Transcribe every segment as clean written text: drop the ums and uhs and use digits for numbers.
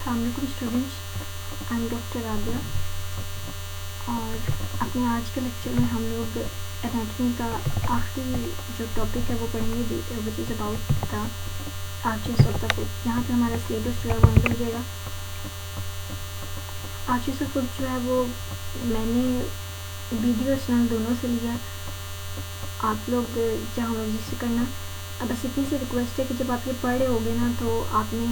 अस्सलामुअलैकुम students, I am doctor Rabia. और अपने आज के लेक्चर में हम लोग एनाटमी का आखिरी जो टॉपिक है वो पढ़ेंगे, which is about the arches of the foot. यहाँ पे हमारा सिलेबस जो है वो एंड हो जाएगा। आर्चेस ऑफ फुट जो है वो मैंने वीडियो चैनल दोनों से लिया। आप लोग जहाँ मर्जी से करना। अब बस इतनी सी रिक्वेस्ट है कि जब आप ये पढ़ रहे होगे ना, तो आपने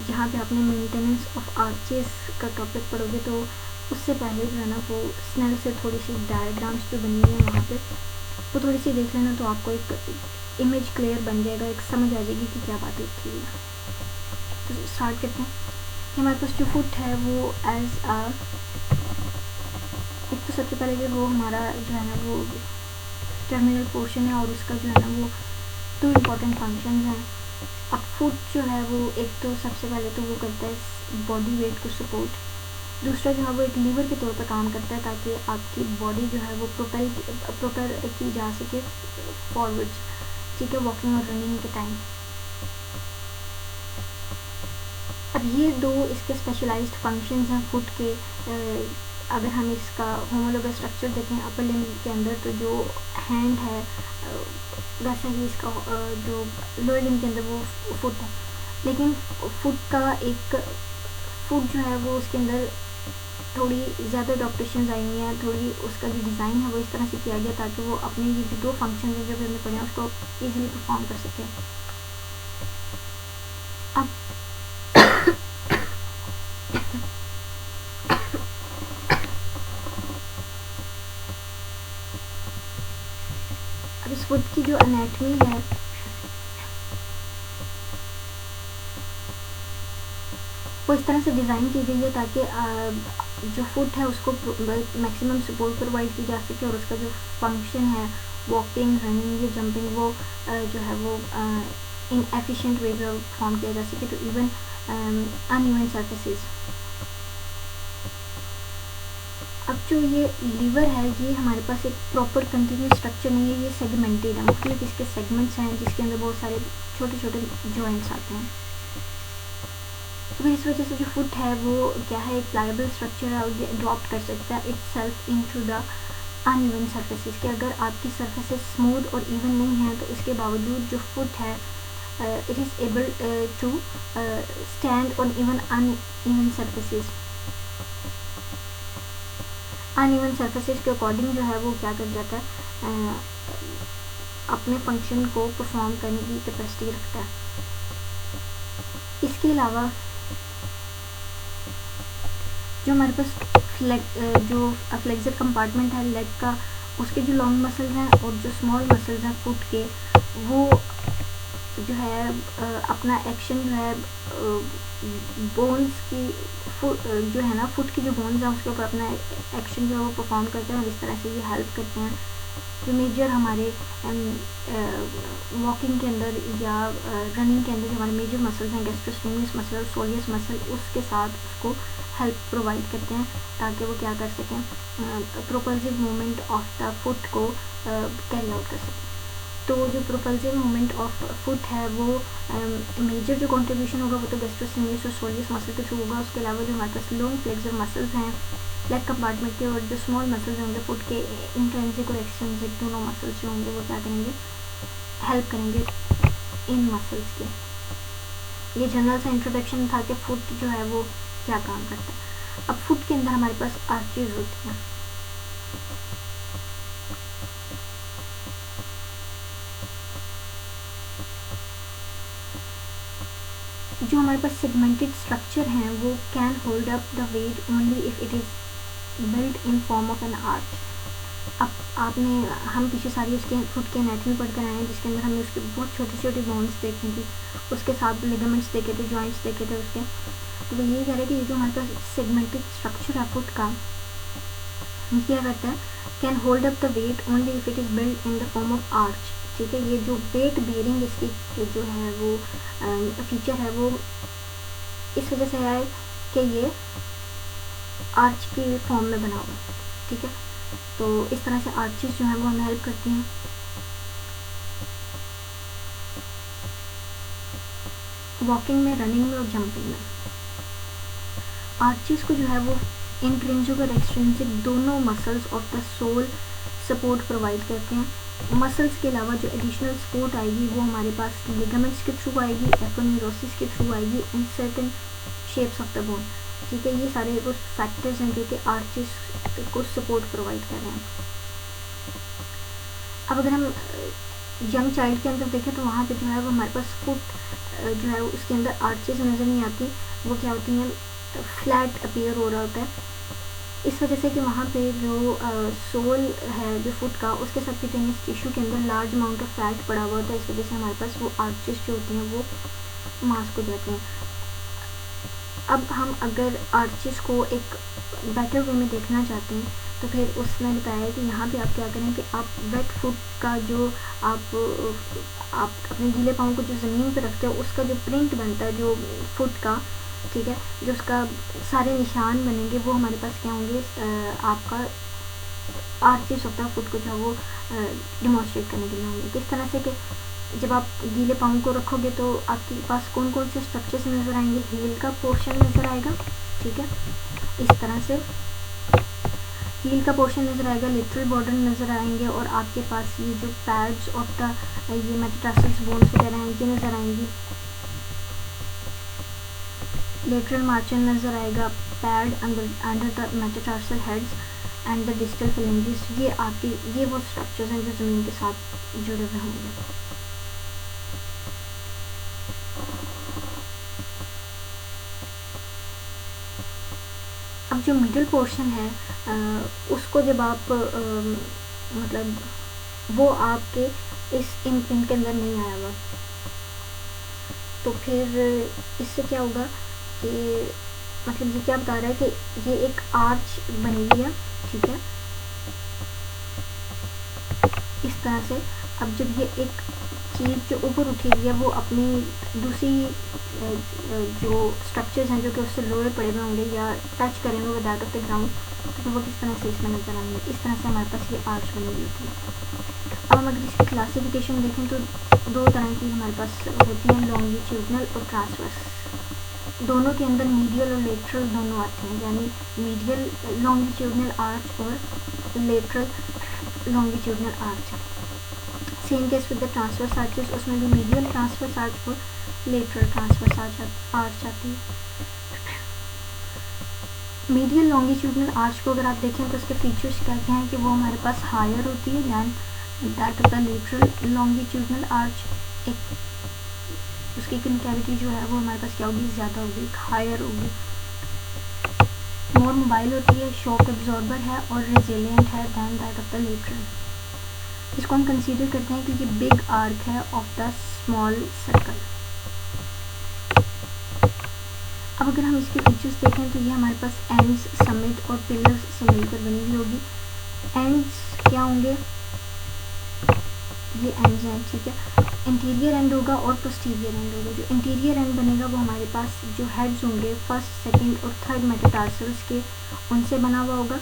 जहाँ पे आपने मेंटेनेंस ऑफ आर्चेस का टॉपिक पढ़ोगे तो उससे पहले जो है ना वो स्नेल से थोड़ी सी डायग्राम्स जो बनी हुई है वहाँ पे वो थोड़ी सी देख लेना, तो आपको एक इमेज क्लियर बन जाएगा, एक समझ आ जाएगी कि क्या बात लिखी हुई है। तो स्टार्ट करते हैं कि हमारे पास जो फुट है वो एज आ एक तो सबसे पहले जो वो हमारा जो है ना वो टर्मिनल पोर्शन है, और उसका जो है ना वो दो इम्पॉर्टेंट फंक्शंस हैं। अब फुट जो है वो एक तो सबसे पहले तो वो करता है बॉडी वेट को सपोर्ट, दूसरा जो है वो एक लीवर के तौर पर काम करता है ताकि आपकी बॉडी जो है वो प्रोपेल की जा सके फॉरवर्ड्स, ठीक है, वॉकिंग और रनिंग के टाइम। अब ये दो इसके स्पेशलाइज्ड फंक्शंस हैं फुट के। अगर हम इसका होमोलोगस स्ट्रक्चर देखें अपर लिम्ब के अंदर, तो जो हैंड है वैसे ही इसका जो लोअर लिम्ब के अंदर वो फुट है, लेकिन फुट जो है वो उसके अंदर थोड़ी ज़्यादा एडॉप्टेशंस आई हुई हैं। थोड़ी उसका जो डिज़ाइन है वो इस तरह से किया गया ताकि वो अपने ये जो दो फंक्शन हैं जो भी हमने पढ़े हैं उसको ईजिली परफॉर्म कर सके। अब इस फुट की जो एनाटमी है वो इस तरह से डिज़ाइन की गई है ताकि जो फुट है उसको मैक्सिमम सपोर्ट प्रोवाइड की जा सके, और उसका जो फंक्शन है वॉकिंग, रनिंग या जंपिंग वो जो है वो इन एफिशिएंट वे जो परफॉर्म किया जा सके, तो इवन अनइवन सरफेसेस। अब जो ये लीवर है ये हमारे पास एक प्रॉपर कंटिन्यूस स्ट्रक्चर नहीं है, ये सेगमेंटेड है, मुख्तलिफ इसके सेगमेंट्स हैं जिसके अंदर बहुत सारे छोटे छोटे जॉइंट्स आते हैं। तो इस वजह से जो फुट है वो क्या है, एक प्लायबल स्ट्रक्चर है और ये अडॉप्ट कर सकता है it's self into the uneven surfaces. कि अगर आपकी सर्फेसेस स्मूथ और इवन नहीं है तो इसके बावजूद जो फुट है it is able to stand on even uneven surfaces. Uneven surfaces के अकॉर्डिंग जो है वो क्या कर जाता है, अपने फंक्शन को परफॉर्म करने की कैपेसिटी रखता है। इसके अलावा जो हमारे पास जो फ्लेक्सर कंपार्टमेंट है लेग का, उसके जो लॉन्ग मसल्स हैं और जो स्मॉल मसल्स हैं फुट के, वो जो है अपना एक्शन जो है बोन्स की जो है ना फुट की जो बोन्स हैं उसके ऊपर अपना एक्शन जो है वो परफॉर्म करते हैं, और इस तरह से ये हेल्प करते हैं जो मेजर हमारे वॉकिंग के अंदर या रनिंग के अंदर जो हमारे मेजर मसल्स हैं गैस्ट्रोस्टेमियस मसल और सोलियस मसल, उसके साथ उसको हेल्प प्रोवाइड करते हैं ताकि वो क्या कर सकें, propulsive movement of the foot को कैरी आउट कर सकें। तो जो प्रोपल्सिव मूवमेंट ऑफ फुट है वो मेजर जो कंट्रीब्यूशन होगा वो तो गैस्ट्रोस्टेमियस और सोलियस मसल के थ्रू होगा। उसके अलावा जो हमारे पास लॉन्ग फ्लेक्सर मसल्स हैं लेग कंपार्टमेंट के, और जो स्मॉल मसल्स होंगे फुट के इंट्रिंसिक और एक्सट्रिंसिक दोनों मसल्स जो होंगे वो क्या करेंगे, हेल्प करेंगे इन मसल्स के। ये जनरल सा इंट्रोडक्शन था कि फुट जो है वो क्या काम करता है। अब फुट के अंदर हमारे पास आर्चेज होती हैं। जो हमारे पास सेगमेंटेड स्ट्रक्चर हैं वो can hold up the weight only if it is built in form of an arch. अब हम पीछे सारी उसके फुट के एनाटमी पढ़ कर आए हैं जिसके अंदर हमने उसके बहुत छोटी छोटी बोन्स देखी थी, उसके साथ लिगामेंट्स देखे थे, जॉइंट्स देखे थे उसके। तो वो ये कह रहे हैं कि ये जो हमारे पास सेगमेंटेड स्ट्रक्चर है फुट का, क्या करता है, can hold up the weight only if it is built in the form of arch. ठीक है, ये जो वेट बेयरिंग इसकी जो है वो फीचर है वो इस वजह से है कि ये आर्च के फॉर्म में बना हुआ है। ठीक है, तो इस तरह से आर्चेस जो है वो हमें हेल्प करती हैं। वॉकिंग में, रनिंग में और जंपिंग में। आर्चेस को जो है वो इंट्रिंसिक और एक्सट्रिंसिक दोनों muscles of the sole support provide करते हैं। मसल्स के अलावा जो एडिशनल सपोर्ट आएगी वो हमारे पास लिगामेंट्स के थ्रू आएगी, एपोन्यूरोसिस के थ्रू आएगी in certain shapes of the bone. ठीक है, ये सारे वो फैक्टर्स हैं जो कि आर्चेस को सपोर्ट प्रोवाइड कर रहे हैं। अब अगर हम यंग चाइल्ड के अंदर देखें तो वहाँ पे जो है वो हमारे पास फुट जो है उसके अंदर आर्चेस नज़र नहीं आती, वो क्या होती हैं, फ्लैट अपीयर हो रहा होता है। इस वजह से कि वहाँ पे जो सोल है जो फुट का, उसके सबक्यूटेनियस टिश्यू के अंदर लार्ज अमाउंट ऑफ फैट पड़ा हुआ होता है। इस वजह से हमारे पास वो आर्चेस जो होती हैं वो मास्क हो जाते हैं। अब हम अगर आर्चेस को एक बेटर वे में देखना चाहते हैं तो फिर उसने बताया कि यहाँ पे आप क्या करें कि आप वेट फुट का जो आप अपने गीले पाँव को जो ज़मीन पे रखते हो उसका जो प्रिंट बनता है जो फुट का, ठीक है, जो उसका सारे निशान बनेंगे वो हमारे पास क्या होंगे, आपका आर्चेस ऑफ द फुट को जो है वो डिमॉन्स्ट्रेट करने के लिए होंगे। किस तरह से कि जब आप गीले पाँव को रखोगे तो आपके पास कौन कौन से स्ट्रक्चर्स नज़र आएंगे, हील का पोर्शन नज़र आएगा, ठीक है, इस तरह से हील का पोर्शन नज़र आएगा, लेटरल बॉर्डर नज़र आएंगे और आपके पास ये जो पैड्स ऑफ द ये मेटाटार्सल्स बोन्स वगैरह हैं ये नज़र आएंगी, लेटरल मार्जिन नज़र आएगा, pad under the metatarsal heads and the distal flanges. ये आपके ये वो स्ट्रक्चर्स हैं जो ज़मीन के साथ जुड़े हुए होंगे। अब जो मिडल पोर्शन है उसको जब आप मतलब वो आपके इस इम्प्रिंट के अंदर नहीं आया हुआ तो फिर इससे क्या होगा कि मतलब ये क्या बता रहा है कि ये एक आर्च बनी हुई है, ठीक है, इस तरह से। अब जब ये एक चीज़ जो ऊपर उठी हुई है वो अपनी दूसरी जो स्ट्रक्चर्स हैं जो कि उससे लोअर पड़े हुए होंगे या टच करेंगे with that of the ground, तो फिर वो किस तरह से इसमें नजर आएंगे, इस तरह से हमारे पास ये आर्च बनी हुई होती है। अब हम अगर इसकी क्लासिफिकेशन देखें तो दो तरह की हमारे पास होती हैं, लॉन्गिट्यूडनल और ट्रांसवर्स। दोनों के अंदर मीडियल और लेटरल दोनों आते हैं, यानी मीडियल लॉन्गिट्यूडनल आर्च और lateral longitudinal arch. Same case with the transverse arches, उसमें भी मीडियल ट्रांसवर्स आर्च और लेटरल ट्रांसवर्स आर्च आती है। मीडियल लॉन्गिट्यूडनल आर्च को अगर आप देखें तो उसके फीचर्स क्या क्या हैं कि वो हमारे पास हायर होती है than that of the lateral longitudinal arch. एक उसकी कन्केविटी जो है वो हमारे पास क्या होगी, ज़्यादा होगी, हायर होगी, मोर मोबाइल होती है, शॉक एब्जॉर्बर है और रेजिलिएंट है than that of the lateral. इसको हम कंसीडर करते हैं कि ये बिग आर्क है ऑफ द स्मॉल सर्कल। अब अगर हम इसके फीचर्स देखें तो ये हमारे पास एंड्स, समिट और पिलर्स से मिलकर बनी हुई होगी। एंड्स क्या होंगे, ये एंड्स हैं, ठीक है, इंटीरियर एंड होगा और पोस्टीरियर एंड होगा। जो इंटीरियर एंड बनेगा वो हमारे पास जो हेड्स होंगे फर्स्ट, सेकंड और थर्ड मेटाटार्सल्स के, उनसे बना हुआ होगा,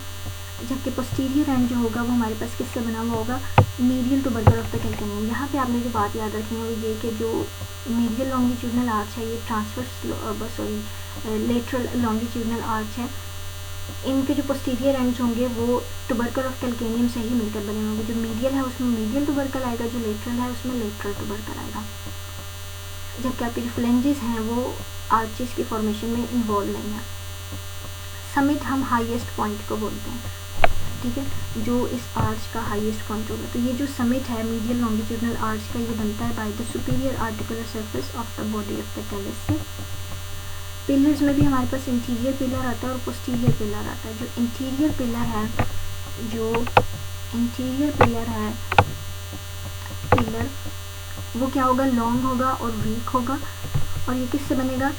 जबकि पोस्टीरियर एंड जो होगा वो हमारे पास किससे बना हुआ होगा, मीडियल टुबरकल ऑफ द कैल्केनियम। यहाँ पे आपने जो बात याद रखनी है वो ये कि जो मीडियल लॉन्गिट्यूडनल आर्च है ये ट्रांसवर्स लेटरल लॉन्गिट्यूडनल आर्च है, इनके जो पोस्टीरियर एंड्स होंगे वो टुबरकल ऑफ कैल्केनियम से ही मिलकर बने होंगे। जो मीडियल है उसमें मीडियल टुबरकल आएगा, जो लेटरल है उसमें लेटरल टुबरकल आएगा, जबकि आपके जो फ्लेंजेस हैं वो आर्चेस की फॉर्मेशन में इन्वॉल्व नहीं है। समिट हम हाईएस्ट पॉइंट को बोलते हैं, ठीक है, जो इस आर्च का हाईएस्ट पॉइंट होगा। तो ये जो समिट है मीडियल लॉन्गिट्यूडनल आर्च का, ये बनता है by the superior articular surface of the body of the talus से। पिलर्स में भी हमारे पास इंटीरियर पिलर आता है और पोस्टीरियर पिलर आता है। जो इंटीरियर पिलर है पिलर वो क्या होगा, लॉन्ग होगा और वीक होगा, और ये किससे बनेगा,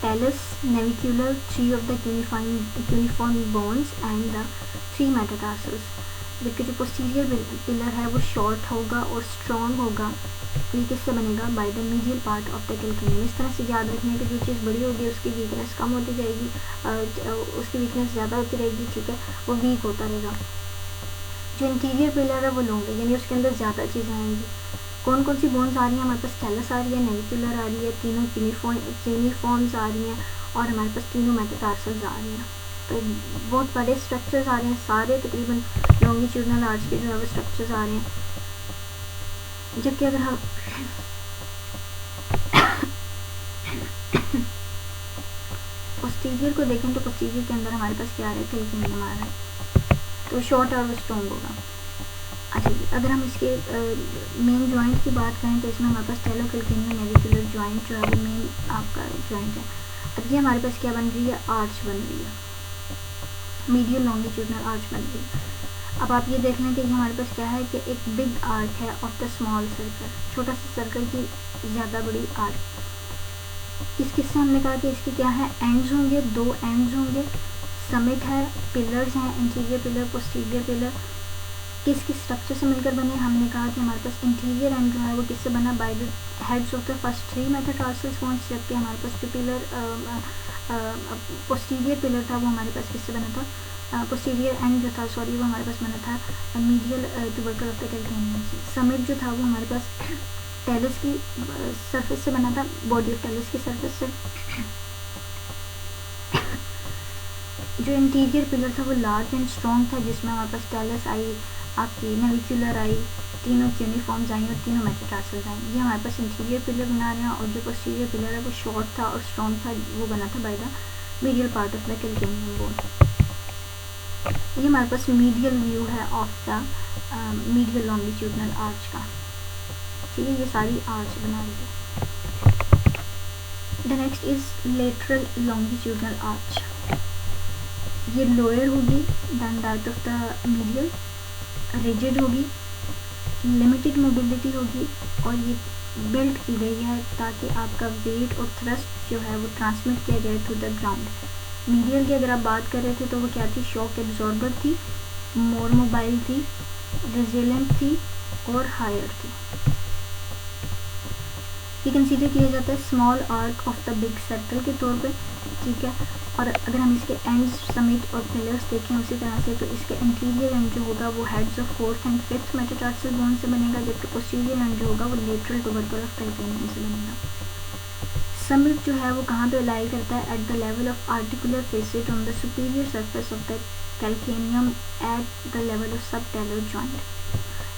talus, navicular, three of the cuneiform bones and the three metatarsals. जबकि जो पोस्टीरियर पिलर है वो शॉर्ट होगा और स्ट्रॉन्ग होगा, तो ये किससे बनेगा, bye the medial part of the calcaneum. इस तरह से याद रखने की जो चीज़ बड़ी होगी उसकी वीकनेस कम होती जाएगी, उसकी वीकनेस ज़्यादा होती रहेगी, ठीक है, वो वीक होता रहेगा। जो इंटीरियर पिलर है वो लॉन्ग है, यानी उसके अंदर ज़्यादा चीज़ें आएंगी, कौन कौन सी बोन्स आ रही हैं हमारे पास? कैलस आ रही है, नेविकुलर आ रही है, तीनों क्यूनिफॉर्म्स आ रही हैं और हमारे पास तीनों मेटाटार्सल्स आ रही हैं। तो बहुत बड़े स्ट्रक्चर्स आ रहे हैं, सारे तकरीबन लॉन्गिट्यूडनल आर्च के जो है वो स्ट्रक्चर्स आ रहे हैं। जबकि अगर हम पोस्टीरियर को देखें तो पोस्टीरियर के अंदर हमारे पास क्या आ रहा है? कैल्केनियम आ रहा है, तो शॉर्ट और वो स्ट्रॉन्ग होगा। अच्छा जी, अगर हम इसके मेन जॉइंट की बात करें तो इसमें हमारे पास टेलोकैल्केनियो नेविकुलर जॉइंट जो है वो मेन आपका जॉइंट है। अब ये हमारे पास क्या बन रही है? आर्च बन रही है, मीडियल लॉन्गिट्यूडनल आर्च बन रही है। अब आप ये देख लें कि हमारे पास क्या है कि एक बिग आर्क है ऑफ द स्मॉल सर्कल, छोटा सा सर्कल की ज़्यादा बड़ी आर्क। किससे हमने कहा कि इसके क्या है? एंड्स होंगे, 2 एंड्स होंगे, समिट है, पिलर्स हैं, इंटीरियर पिलर, पोस्टीरियर पिलर। किस किस स्ट्रक्चर से मिलकर बने? हमने कहा कि हमारे पास इंटीरियर एंड जो है वो किससे बना? By the heads of the first 3 metatarsal bones, जबकि हमारे पास जो पिलर पोस्टीरियर पिलर था वो हमारे पास किससे बना था? पोस्टीरियर एंड जो था सॉरी वो हमारे पास बना था medial tubercle of the calcaneum से। समिट जो था वो हमारे पास टेलस की सरफेस से बना था, बॉडी ऑफ टेलस की सरफेस से। जो इंटीरियर पिलर था वो लार्ज एंड स्ट्रॉन्ग था, जिसमें हमारे पास टेलस आई, आपकी नेविकुलर आई, तीनों क्यूनिफॉर्म्स आई और तीनों मेटाटार्सल्स आई। ये हमारे पास इंटीरियर पिलर बना रहे हैं, और जो पोस्टीरियर पिलर है वो शॉर्ट था और स्ट्रॉन्ग था, वो बना था by the medial part of the calcaneum bone. ये हमारे पास मीडियल व्यू है of the medial longitudinal arch का। ठीक है, ये सारी आर्च बना रही है। The next is lateral longitudinal arch. ये लोअर होगी then that of the medial, rigid होगी, लिमिटेड मोबिलिटी होगी, और ये बिल्ड की गई है ताकि आपका वेट और थ्रस्ट जो है वो ट्रांसमिट किया जाए टू द ग्राउंड। मीडियल की अगर आप बात कर रहे थे तो वो क्या थी? शॉक एब्जॉर्बर थी, मोर मोबाइल थी, रेजिलेंट थी और हायर थी। ये कंसीडर किया जाता है small arc of the big circle के तौर पे। ठीक है, और अगर हम इसके एंड्स, समिट और पिलर्स देखें उसी तरह से, तो इसके इंटीरियर एंड जो होगा वो heads of 4th and 5th metatarsal bone से बनेगा, जबकि पोस्टीरियर एंड जो होगा वो लेटरल ट्यूबरकल ऑफ कैल्केनियम से बनेगा। समिट जो है वो कहाँ पे लाई करता है? At the level of articular facet on the superior surface of the calcaneum at the level of सब टेलर जॉइंट।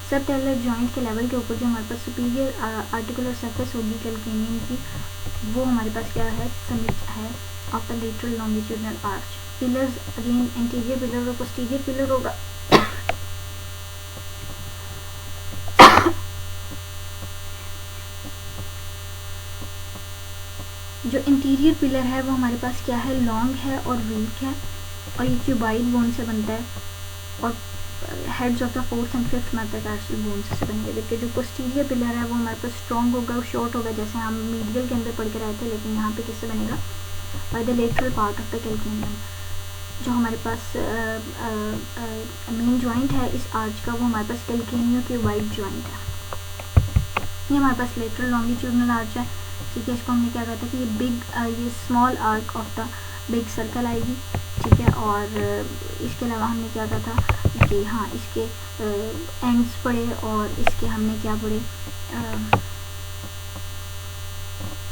सब टेलर जॉइंट के लेवल के ऊपर जो हमारे पास सुपीरियर आर्टिकुलर सरफेस होगी कैल्केनियम की, वो हमारे पास क्या है? समिट है of the lateral longitudinal arch. Pillars again interior pillar और पोस्टीरियर पिलर होगा। जो इंटीरियर पिलर है वो हमारे पास क्या है? लॉन्ग है और वीक है, और ये क्यूबाइड बोन से बनता है, और heads of the 4th and 5th metatarsal bone से बनेंगे। जबकि जो पोस्टीरियर पिलर है वो हमारे पास स्ट्रॉन्ग होगा और शॉर्ट होगा, जैसे हम मीडियल के अंदर पढ़ के आए थे, लेकिन यहाँ पे किससे बनेगा? By the lateral part of the calcaneum. जो हमारे पास मेन जॉइंट है इस आर्च का वो हमारे पास कैल्केनियो क्यूबाइड जॉइंट है। ये हमारे पास लेटरल लॉन्गिट्यूडनल आर्च है। ठीक है, इसको हमने क्या कहा था कि ये small arc of the big circle आएगी। ठीक है, और इसके अलावा हमने क्या कहा था कि हाँ, इसके एंड्स पढ़े और इसके हमने क्या पढ़े?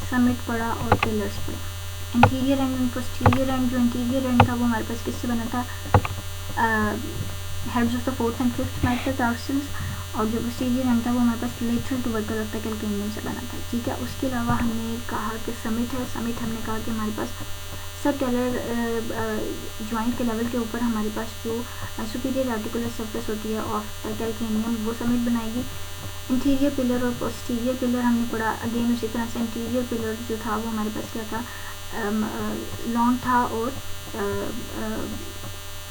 समिट पढ़ा और पिलर्स पढ़े। Anterior end and posterior end, जो इंटीरियर एंड था वो हमारे पास किससे बना था? Heads of the 4th and 5th metatarsals, और जो पोस्टीरियर एंड था वो हमारे पास lateral tubercle of the calcaneum से बना था। ठीक है, उसके अलावा हमने कहा कि समिट है। समिट हमने कहा कि हमारे पास सब टेलर जॉइंट के लेवल के ऊपर हमारे पास जो सुपीरियर आर्टिकुलर सरफेस होती है ऑफ द कैल्केनियम वो समिट बनाएगी। इंटीरियर पिलर और पोस्टीरियर पिलर हमने पढ़ा। अगेन उसी तरह से इंटीरियर पिलर जो था वो हमारे पास क्या था? लॉन्ग था और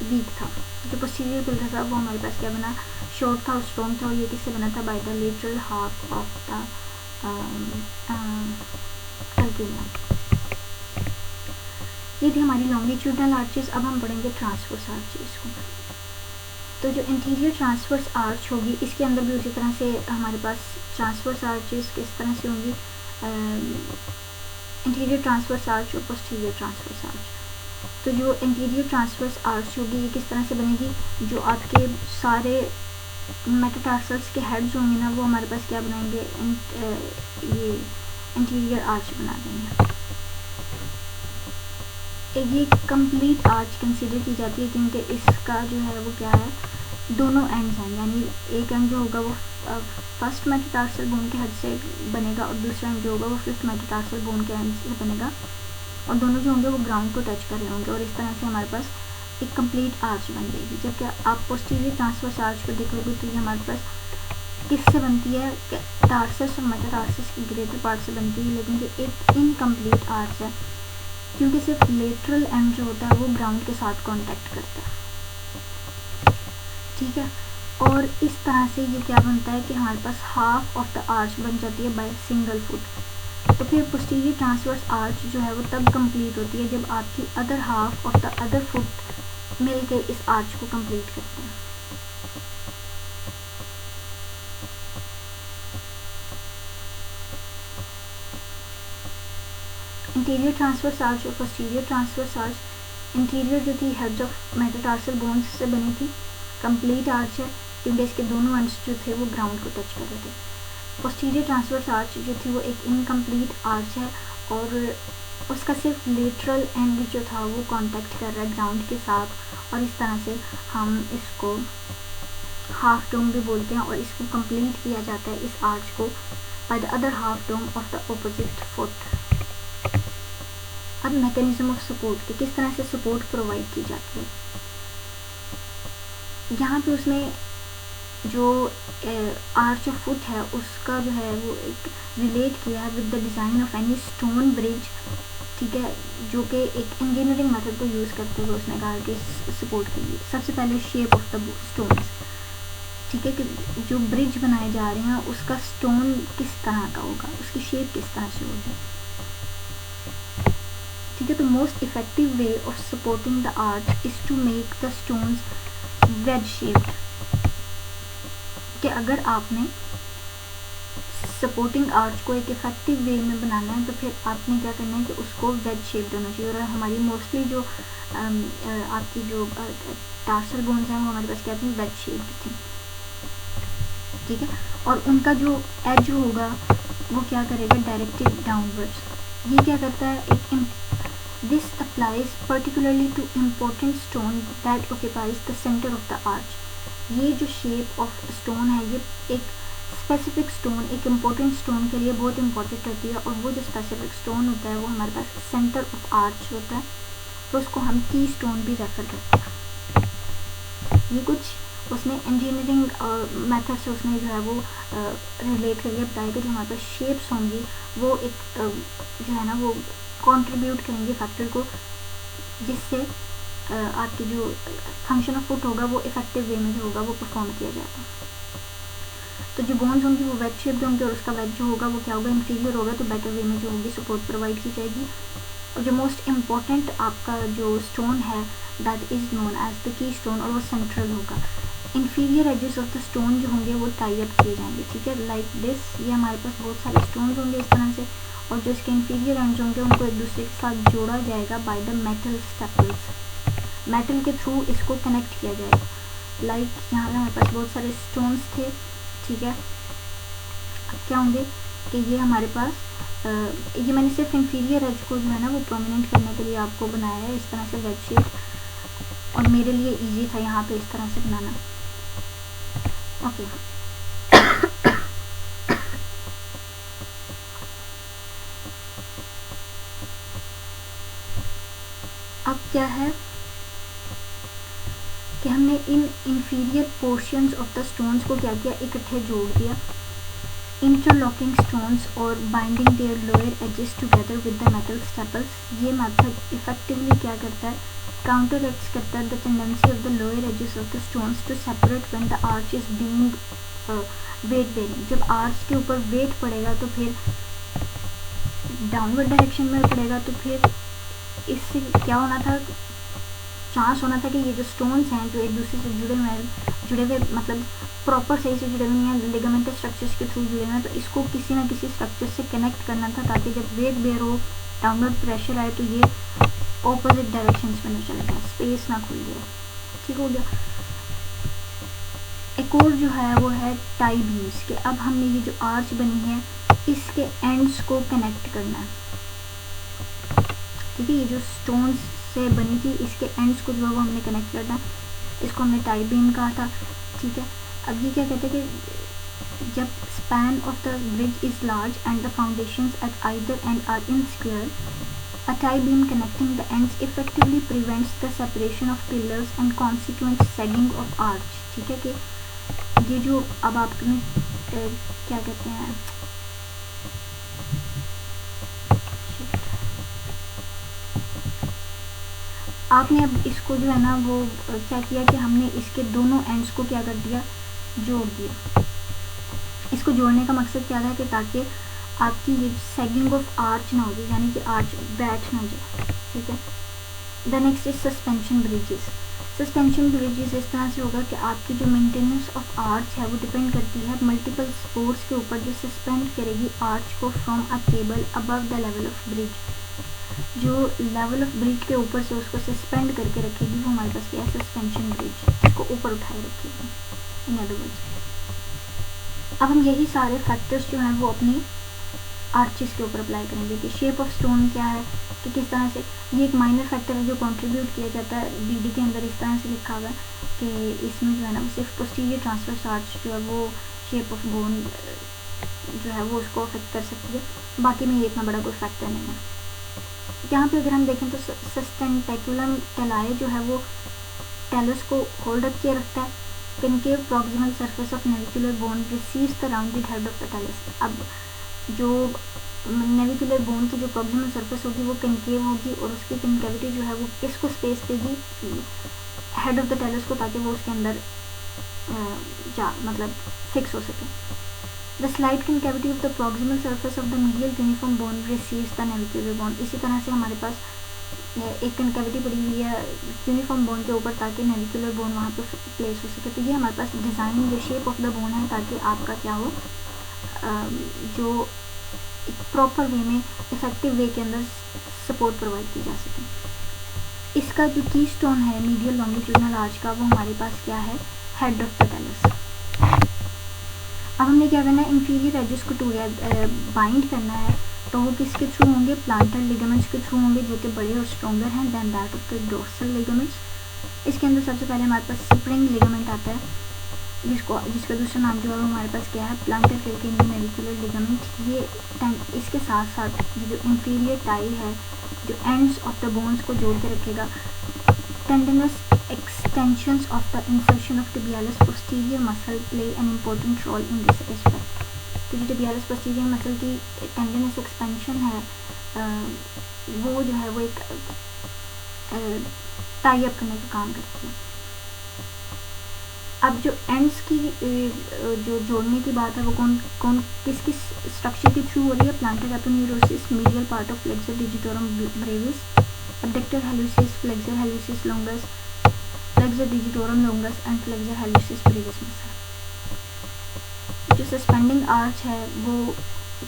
वीक था। जो पोस्टीरियर पिलर था वो हमारे पास क्या बना? शॉर्ट था और स्ट्रॉन्ग था, और ये किससे बना था? By the lateral half of the calcaneum. ये थी हमारी लॉन्गिट्यूडनल आर्चेस। अब हम पढ़ेंगे ट्रांसवर्स आर्चेस को। तो जो इंटीरियर ट्रांसवर्स आर्च होगी इसके अंदर भी उसी तरह से हमारे पास ट्रांसवर्स आर्चेस किस तरह से होंगी? इंटीरियर ट्रांसवर्स आर्च और पोस्टीरियर ट्रांसवर्स आर्च। तो जो इंटीरियर ट्रांसवर्स आर्च होगी ये किस तरह से बनेगी? जो आपके सारे मेटाटार्सल्स के हेड्स होंगे ना, वो हमारे पास क्या बनाएंगे, ये इंटीरियर आर्च बना देंगे। ये कंप्लीट आर्च कंसीडर की जाती है क्योंकि इसका जो है वो क्या है, दोनों एंड्स हैं, यानी एक एंड जो होगा वो फर्स्ट मेटाटार्सल बोन के हेड से बनेगा और दूसरा एंड जो होगा वो फिफ्थ मेटाटार्सल बोन के एंड से बनेगा, और दोनों जो होंगे वो ग्राउंड को टच कर रहे होंगे, और इस तरह से हमारे पास एक कंप्लीट आर्च बन जाएगी। जबकि आप पोस्टीरियर ट्रांसवर्स आर्च को देखोगे तो ये हमारे पास किससे बनती है, टार्सस और मेटाटार्सस की ग्रेटर पार्ट से बनती है, लेकिन ये एक इनकम्प्लीट आर्च है क्योंकि सिर्फ लेटरल एंड जो होता है वो ग्राउंड के साथ कांटेक्ट करता है, ठीक है। और इस तरह से ये क्या बनता है कि हमारे पास हाफ ऑफ द आर्च बन जाती है बाय सिंगल फुट। तो फिर पोस्टीरियर ट्रांसवर्स आर्च जो है वो तब कंप्लीट होती है जब आपकी other half of the other foot मिलकर इस आर्च को कंप्लीट करते हैं। इंटीरियर ट्रांसवर्स आर्च और पोस्टीरियर ट्रांसवर्स आर्च, इंटीरियर जो थी हेड्स ऑफ मेटाटार्सल बोन्स से बनी थी, कंप्लीट आर्च है क्योंकि इसके दोनों एंड्स जो थे वो ग्राउंड को टच कर रहे थे। पोस्टीरियर ट्रांसवर्स आर्च जो थी वो एक इनकम्प्लीट आर्च है और उसका सिर्फ लेटरल एंड जो था वो कांटेक्ट कर रहा है ग्राउंड के साथ, और इस तरह से हम इसको हाफ डोम भी बोलते हैं, और इसको कंप्लीट किया जाता है इस आर्च को by the other half dome of the opposite foot. अब मैकेनिज्म ऑफ सपोर्ट के किस तरह से सपोर्ट प्रोवाइड की जाती है, यहाँ पे उसने जो आर्च ऑफ फुट है उसका जो है वो एक रिलेट किया है with the design of any stone bridge, ठीक है, जो कि एक इंजीनियरिंग मेथड को यूज़ करते हुए उसने कहा कि सपोर्ट के लिए सबसे पहले शेप ऑफ द स्टोन्स, ठीक है, कि जो ब्रिज बनाए जा रहे हैं उसका स्टोन किस तरह का होगा, उसकी शेप किस तरह से होगी, ठीक है। तो most effective way of supporting the arch is to make the stones wedge shaped, कि अगर आपने सपोर्टिंग आर्च को एक इफेक्टिव वे में बनाना है तो फिर आपने क्या करना है कि उसको वेज शेप्ड होना चाहिए, और हमारी मोस्टली जो आपकी जो टार्सल बोन्स हैं वो हमारे पास क्या थी, वेज शेप्ड थी, ठीक है, और उनका जो एज होगा वो क्या करेगा, डायरेक्टेड डाउनवर्ड्स। ये क्या करता है, एक this applies particularly to important stone that occupies the centre of the arch. ये जो शेप ऑफ स्टोन है ये एक स्पेसिफिक स्टोन, एक इम्पोर्टेंट स्टोन के लिए बहुत इंपॉर्टेंट होती है, और वो जो स्पेसिफिक स्टोन होता है वो हमारे पास सेंटर ऑफ आर्च होता है, तो उसको हम की स्टोन भी रेफर करते हैं। ये कुछ उसने इंजीनियरिंग मेथड से उसने जो है वो रिलेट करके बताया कि जो हमारे पास शेप्स होंगी वो एक जो है ना वो कंट्रीब्यूट करेंगे फैक्टर को, जिससे आपकी जो फंक्शन ऑफ फुट होगा वो इफेक्टिव वे में जो होगा वो परफॉर्म किया जाएगा। तो जो बोन्स होंगी वो वेज शेप्ड होंगे और उसका वेज जो होगा वो क्या होगा, इंफीरियर होगा, तो बेटर वे में जो होगी सपोर्ट प्रोवाइड की जाएगी। और जो मोस्ट इम्पॉर्टेंट आपका जो स्टोन है that is known as the key stone, और वो सेंट्रल होगा। Inferior edges of the stone जो होंगे वो टाई अप किए जाएंगे, ठीक है, लाइक दिस। ये हमारे पास बहुत सारे स्टोन होंगे इस तरह से, और जो इसके इंफीरियर एंड्स होंगे उनको एक दूसरे के साथ जोड़ा जाएगा by the metal staples. Metal के थ्रू इसको कनेक्ट किया जाएगा। लाइक यहाँ पे हमारे पास बहुत सारे स्टोन्स थे, ठीक है। अब क्या होंगे कि ये हमारे पास ये मैंने सिर्फ इंफीरियर एज को जो है ना वो प्रोमिनेंट करने के लिए आपको बनाया है इस तरह से वेज शेप, और मेरे लिए इजी था यहाँ पे इस तरह से बनाना, ओके। अब क्या है कि हमने इन inferior portions of the stones को क्या किया, इकट्ठे जोड़ दिया, इंटरलॉकिंग स्टोन्स और binding their lower edges together with the metal staples. ये मेथड इफेक्टिवली क्या करता है, काउंटर एक्ट्स करता है the tendency of the lower edges of the stones to separate when the arch is being weight bearing. जब arch के ऊपर wait पड़ेगा तो फिर डाउनवर्ड डायरेक्शन में पड़ेगा, तो फिर इससे क्या होना था, चांस होना था कि ये जो स्टोन्स हैं जो एक दूसरे से जुड़े हुए मतलब प्रॉपर सही से जुड़े हुए नहीं हैं, लिगामेंटस स्ट्रक्चर्स के थ्रू जुड़े हुए हैं, तो इसको किसी ना किसी स्ट्रक्चर से कनेक्ट करना था ताकि जब वेट बेयर हो, डाउनवर्ड प्रेशर आए, तो ये ऑपोजिट डायरेक्शंस में न चले जाए, स्पेस ना खुल जाए, ठीक हो गया। एक और जो है वो है टाई बीम्स के। अब हमने ये जो आर्च बनी है इसके एंड्स को कनेक्ट करना है, ठीक है। ये जो स्टोन्स से बनी थी इसके एंड्स को जो है वो हमने कनेक्ट करना है, इसको हमने टाई बीम कहा था, ठीक है। अब ये क्या कहते हैं कि जब span of the bridge is large and the foundations at either end are insecure, a tie beam connecting the ends effectively prevents the separation of pillars and consequent sagging of arch, ठीक है। कि ये जो अब आपने क्या कहते हैं, आपने अब इसको जो है ना वो क्या किया कि हमने इसके दोनों एंड्स को क्या कर दिया, जोड़ दिया। इसको जोड़ने का मकसद क्या था कि ताकि आपकी ये सेगिंग ऑफ आर्च ना हो जाए, यानी कि आर्च बैठ ना जाए, ठीक है। The next is suspension bridges. Suspension bridges इस तरह से होगा कि आपकी जो मेंटेनेंस ऑफ आर्च है वो डिपेंड करती है मल्टीपल सपोर्ट्स के ऊपर जो सस्पेंड करेगी आर्च को from a cable above the level of bridge. जो लेवल ऑफ ब्रिज के ऊपर से उसको सस्पेंड करके रखेगी वो हमारे पास क्या है, सस्पेंशन ब्रिज, इसको ऊपर उठाए रखेगी इन अदर वर्ड्स। अब हम यही सारे फैक्टर्स जो हैं वो अपनी आर्चेस के ऊपर अप्लाई करेंगे कि शेप ऑफ स्टोन क्या है, कि किस तरह से ये एक माइनर फैक्टर है जो कंट्रीब्यूट किया जाता है। डीडी के अंदर इस तरह से लिखा हुआ है कि इसमें जो है ना वो सिर्फ पोस्टीरियर ट्रांसवर्स आर्च जो है वो शेप ऑफ बोन जो है वो उसको अफेक्ट कर सकती है, बाकी में ये इतना बड़ा कोई फैक्टर नहीं है। यहाँ पे अगर हम देखें तो सस्टेंटेकुलम टेलाए जो है वो टेलस को होल्ड अप किए रखता है। Concave proximal surface of navicular bone receives the rounded head of the talus. अब जो नेविकुलर बोन की जो प्रॉक्सिमल सरफेस होगी वो कनकेव होगी और उसकी कनकेविटी जो है वो किसको स्पेस देगी, हेड ऑफ द टेलस को, ताकि वो उसके अंदर मतलब फिक्स हो सके। The slide concavity of the proximal surface of the medial uniform bone receives the navicular bone. इसी तरह से हमारे पास एक कनकेविटी पड़ी हुई है यूनिफॉर्म बोन के ऊपर ताकि नेविकुलर बोन वहाँ पे प्लेस हो सके। तो ये हमारे पास डिज़ाइन या शेप ऑफ द बोन है ताकि आपका क्या हो, जो एक प्रॉपर वे में इफ़ेक्टिव वे के अंदर सपोर्ट प्रोवाइड की जा सके। इसका जो की स्टोन है मीडियल लॉन्गिट्यूडनल आर्च का वो हमारे पास क्या है, हेड ऑफ द टेलस। अब हमने क्या करना है, इंफीरियर एजेस को बाइंड करना है, तो वो किसके थ्रू होंगे, प्लांटर लिगामेंट्स के थ्रू होंगे जो कि बड़े और स्ट्रॉन्गर हैं then that of the dorsal ligaments. इसके अंदर सबसे पहले हमारे पास स्प्रिंग लिगामेंट आता है जिसका दूसरा नाम जो है वो हमारे पास क्या है, प्लांटर कैल्केनियन नेविकुलर लिगामेंट। ये इसके साथ साथ ये जो इंफीरियर टाई है जो एंड्स ऑफ द बोन्स को जोड़ के रखेगा। Tendinous extensions of the insertion of tibialis posterior muscle play an important role in this aspect. तो जो टिबियालिस पोस्टीरियर मसल की टेंडनस एक्सपेंशन है वो जो है वो एक टाई अप करने का काम करती है। अब जो एंड्स की जो जोड़ने की बात है वो कौन किस स्ट्रक्चर के थ्रू हो रही है, plantar aponeurosis, medial part of flexor digitorum brevis, abductor hallucis, flexor hallucis longus, flexor digitorum longus and flexor hallucis brevis muscle. जो सस्पेंडिंग आर्च है वो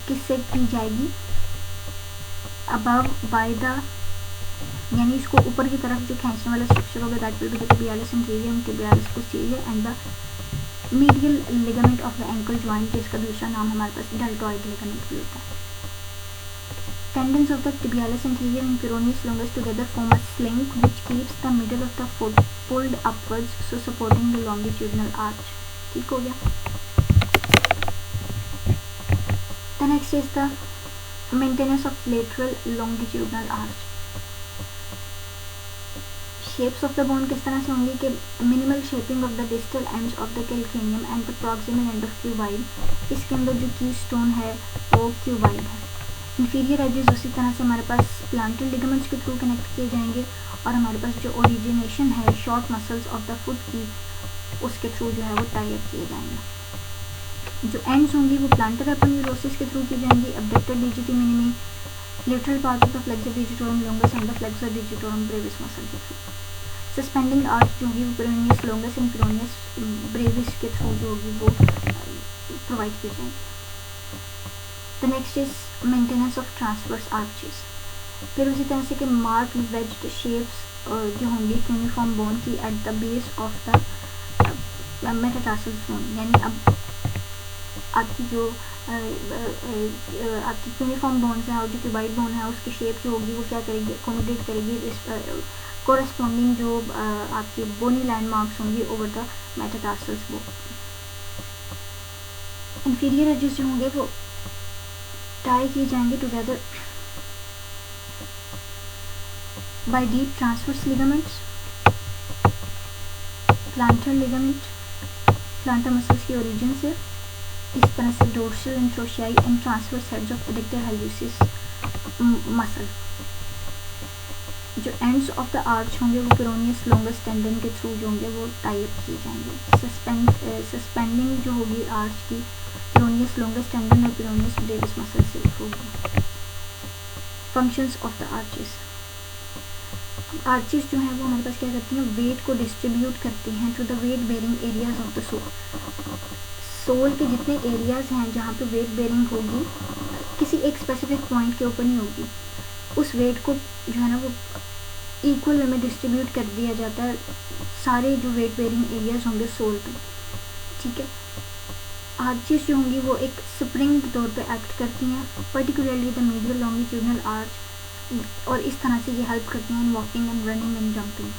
किससे की जाएगी, अबव बाय द, यानी इसको ऊपर की तरफ जो खींचने वाला स्ट्रक्चर होगा that will be the tibialis anterior and tibialis posterior and the medial ligament of the ankle joint, जिसका दूसरा नाम हमारे पास deltoid ligament भी होता है। Tendons of the tibialis anterior and peroneus longus together form a sling which keeps the middle of the foot pulled upwards, so supporting the longitudinal arch। ठीक हो गया। The next is the maintenance of lateral longitudinal arch। Shapes of the bone किस तरह से होंगी कि minimal shaping of the distal ends of the calcaneum and the proximal end of cuboid. इसके अंदर जो की स्टोन है वो क्यूबाइड है। इंफीरियर एजेस उसी तरह से हमारे पास प्लांटर लिगामेंट्स के थ्रू कनेक्ट किए जाएंगे और हमारे पास जो ओरिजिनेशन है short muscles of the foot की उसके थ्रू जो है वो टाई अप किए जाएंगे। जो एंड्स होंगी वो प्लांटर एपोन्यूरोसिस के थ्रू की जाएंगी, abductor digiti minimi, lateral part of the flexor digitorum longus and the flexor digitorum brevis muscle के थ्रू। सस्पेंडिंग आर्च जो होगी वो peroneus longus and peroneus brevis के थ्रू जो होगी वो प्रोवाइड की जाएगी। The next is maintenance of transverse arches. फिर उसी तरह से कि मार्क वेज्ड शेप्स जो होंगी यूनिफॉर्म बोन की at the base of the metatarsal bone, यानी अब आपकी जो आपकी यूनिफॉर्म बोन्स हैं और जो क्यूबाइड बोन है उसकी शेप जो होगी वो क्या करेगी, अकोमोडेट करेगी कोरस्पॉन्डिंग जो आपकी बोनी लैंडमार्क्स होंगी over the metatarsals bone. Inferior edges जो होंगे वो टाई किए जाएंगे together by deep transverse ligaments, plantar ligament, plantar muscles की ओरिजिन से, इस तरह से dorsal interossei and transverse heads of adductor hallucis muscle. जो एंड्स ऑफ द आर्च होंगे वो पेरोनियस लोंगस टेंडन के थ्रू जो होंगे वो टाई अप किए जाएंगे। सस्पेंडिंग जो होगी आर्च की पेरोनियस लोंगस टेंडन और पेरोनियस ब्रेविस मसल से होगी। Functions of the arches, arches जो हैं वो हमारे पास क्या करती हैं, वेट को डिस्ट्रीब्यूट करती हैं to the weight bearing areas of the sole के जितने एरियाज़ हैं जहाँ पे वेट बेरिंग होगी किसी एक स्पेसिफिक पॉइंट के ऊपर नहीं होगी, उस वेट को जो है ना वो इक्वल वे में डिस्ट्रीब्यूट कर दिया जाता है सारे जो वेट बेरिंग एरियाज़ होंगे सोल पे, ठीक है। आर्चेस जो होंगी वो एक स्प्रिंग के तौर पे एक्ट करती हैं, particularly the medial longitudinal arch, और इस तरह से ये हेल्प करती हैं in walking and running and jumping.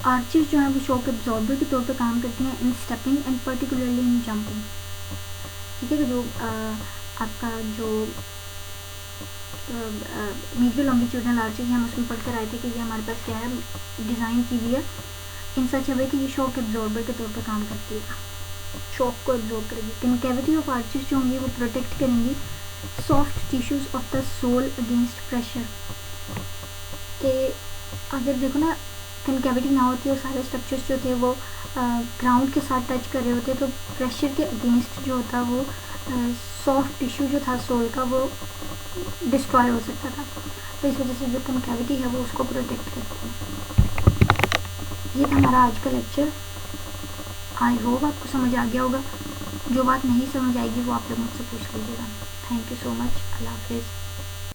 Arches जो हैं वो शॉक एब्जॉर्बर के तौर पे काम करती हैं in stepping and particularly in jumping, ठीक है। जो आपका जो मीडियल लॉन्गिट्यूडनल आर्चेस हम उसमें पढ़कर आए थे कि ये हमारे पास क्या है, डिज़ाइन की हुई है इन सच अ वे कि ये शॉक एब्जॉर्बर के तौर पे काम करती है, शॉक को एब्जॉर्ब करेगी। कनकेविटी ऑफ आर्चेस जो होंगी वो प्रोटेक्ट करेंगी soft tissues of the sole against pressure, के अगर देखो ना कनकेविटी ना होती और सारे स्ट्रक्चर्स जो थे वो ग्राउंड के साथ टच कर रहे होते तो प्रेशर के अगेंस्ट जो होता वो सॉफ्ट टिश्यू जो था सोल का वो डिस्ट्रॉय हो सकता था, तो इस वजह से जो कनकेविटी है वो उसको प्रोटेक्ट करती है। ये था हमारा आज का लेक्चर, आई होप आपको समझ आ गया होगा। जो बात नहीं समझ आएगी वो आप लोग मुझसे पूछ लीजिएगा। थैंक यू सो मच, अल्लाह हाफिज़।